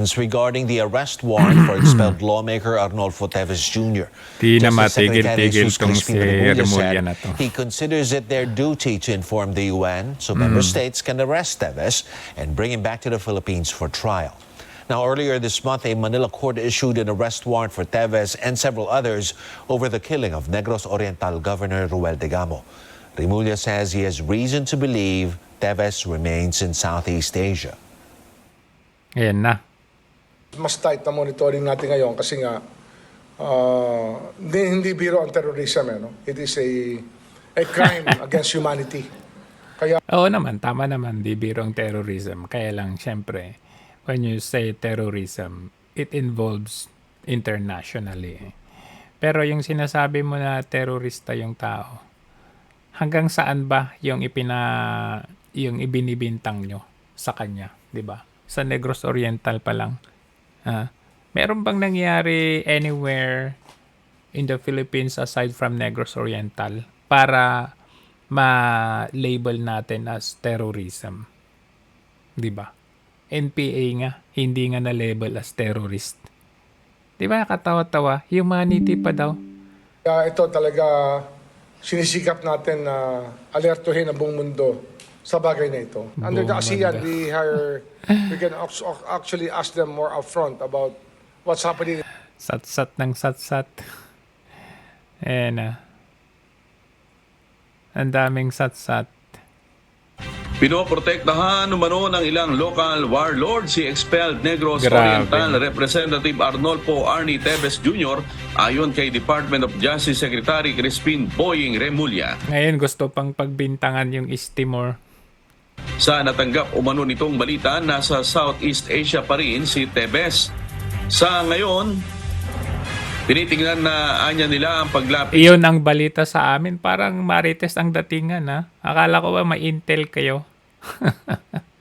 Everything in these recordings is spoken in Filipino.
Regarding the arrest warrant for expelled lawmaker Arnolfo Teves Jr. Di na Justice Secretary matigil-tigil Jesus tong si Crispin Remulla Remulla said na to. he considers it their duty to inform the UN so member states can arrest Teves and bring him back to the Philippines for trial. Now, earlier this month, a Manila court issued an arrest warrant for Teves and several others over the killing of Negros Oriental Governor Ruel Degamo. Remulla says he has reason to believe Teves remains in Southeast Asia. Ayan na. Mas tight na monitoring natin ngayon kasi nga hindi biro ang terrorism. No? It is a crime against humanity. Kaya Oo naman, tama naman, di birong terrorism. Kaya lang, syempre, when you say terrorism, it involves internationally. Pero yung sinasabi mo na terorista yung tao, hanggang saan ba yung ibinibintang nyo sa kanya, di ba? Sa Negros Oriental pa lang. Meron bang nangyari anywhere in the Philippines aside from Negros Oriental para ma-label natin as terrorism? 'Di ba? NPA nga, hindi nga na-label as terrorist. 'Di ba? Katawa-tawa, humanity pa daw. ito talaga sinisikap natin na alertuhin ang buong mundo sa bagay na ito. Under the ASEAN, we can actually ask them more upfront about what's happening. Sat-sat ng sat-sat. Ayan na. Ang daming sat-sat. Pinoprotektahan umano ng ilang local warlords si expelled Negros Grabe. Oriental Representative Arnolfo Arnie Teves Jr. ayon kay Department of Justice Secretary Crispin Boying Remulla. Ngayon gusto pang pagbintangan yung East Timor. Sa natanggap umano nitong balita, nasa Southeast Asia pa rin si Teves. Sa ngayon, tinitingnan na anya nila ang paglapit Iyon ang balita sa amin. Parang marites ang datingan, ha? Akala ko ba may intel kayo?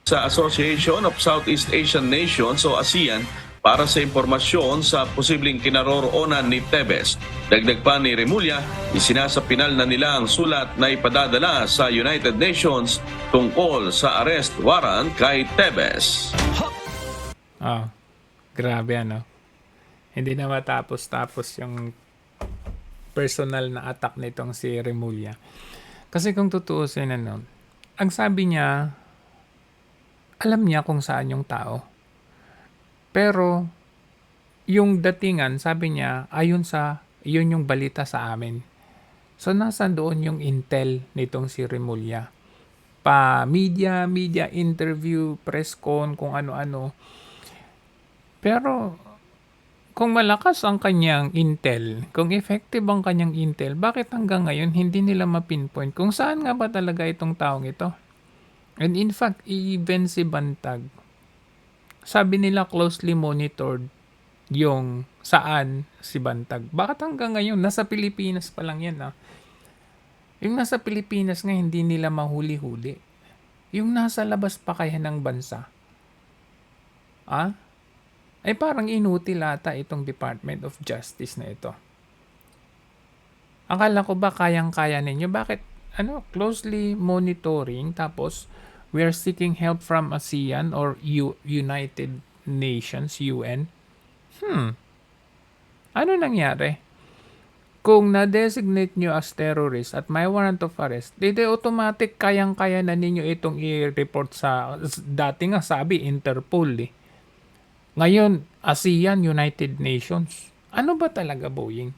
sa Association of Southeast Asian Nations o ASEAN para sa impormasyon sa posibleng kinaroroonan ni Teves. Dagdag pa ni Remulla, isinasapinal na nila ang sulat na ipadadala sa United Nations tungkol sa arrest warrant kay Teves. Grabe ano. Hindi na matapos-tapos yung personal na attack nitong si Remulla. Kasi kung tutuusin ano, ang sabi niya, alam niya kung saan yung tao. Pero, yung datingan, sabi niya, yun yung balita sa amin. So, nasa doon yung intel nitong si Remulla. Media interview, press con, kung ano-ano. Pero, kung malakas ang kanyang intel, kung effective ang kanyang intel, bakit hanggang ngayon hindi nila mapinpoint kung saan nga ba talaga itong taong ito? And in fact, even si Bantag, sabi nila closely monitored yung saan si Bantag. Bakit hanggang ngayon? Nasa Pilipinas pa lang yan. Yung nasa Pilipinas nga hindi nila mahuli-huli. Yung nasa labas pa kaya ng bansa. Ay parang inutil ata itong Department of Justice na ito. Akala ko ba kayang-kaya ninyo? Bakit closely monitoring tapos we are seeking help from ASEAN or United Nations, UN? Ano nangyari? Kung na-designate nyo as terrorist at may warrant of arrest, dito automatic kayang-kaya na ninyo itong i-report sa, dati nga sabi, Interpol. Ngayon, ASEAN, United Nations. Ano ba talaga, Boying?